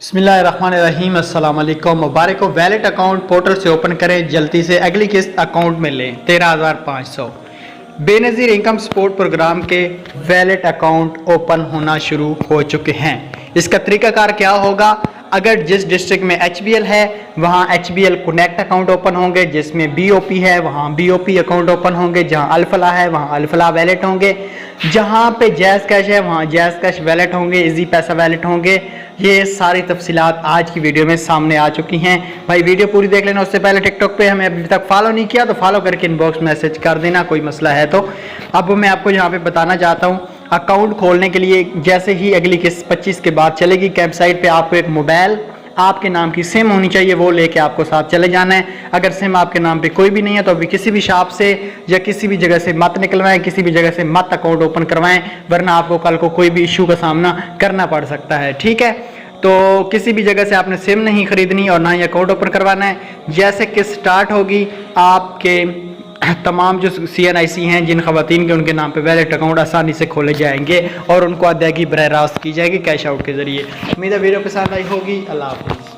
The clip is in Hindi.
बिस्मिल्लाहिर्रहमानिर्रहीम अस्सलाम वालेकुम। मुबारक हो। वैलेट अकाउंट पोर्टल से ओपन करें, जल्दी से अगली किस्त अकाउंट में लें 13,500। बेनज़ीर इनकम सपोर्ट प्रोग्राम के वैलेट अकाउंट ओपन होना शुरू हो चुके हैं। इसका तरीकाकार क्या होगा? अगर जिस डिस्ट्रिक्ट में HBL है वहाँ HBL कनेक्ट अकाउंट ओपन होंगे, जिसमें BOP है वहाँ BOP अकाउंट ओपन होंगे, जहाँ अल्फला है वहाँ अल्फला वैलेट होंगे, जहाँ पे जैज़ कैश है वहाँ जैज़ कैश वैलेट होंगे, इजी पैसा वैलेट होंगे। ये सारी तफसीलात आज की वीडियो में सामने आ चुकी हैं। भाई वीडियो पूरी देख लेना। उससे पहले टिकटॉक पे हमें अभी तक फॉलो नहीं किया तो फॉलो करके इनबॉक्स मैसेज कर देना, कोई मसला है तो। अब मैं आपको यहाँ पे बताना चाहता हूँ, अकाउंट खोलने के लिए जैसे ही अगली किस्त 25 के बाद चलेगी, वेबसाइट पे आपको एक मोबाइल आपके नाम की सिम होनी चाहिए, वो लेके आपको साथ चले जाना है। अगर सिम आपके नाम पे कोई भी नहीं है तो अभी किसी भी शॉप से या किसी भी जगह से मत निकलवाएं, किसी भी जगह से मत अकाउंट ओपन करवाएं, वरना आपको कल को कोई भी इशू का सामना करना पड़ सकता है। ठीक है, तो किसी भी जगह से आपने सिम नहीं खरीदनी और ना ही अकाउंट ओपन करवाना है। जैसे किस्त स्टार्ट होगी, आपके तमाम जो CNIC हैं जिन खवातीन के उनके नाम पे वैलेट अकाउंट आसानी से खोले जाएंगे और उनको अदायगी बरह रास्त की जाएगी कैश आउट के जरिए। उम्मीद है वीडियो पसंद आई होगी। अल्लाह हाफ़िज़।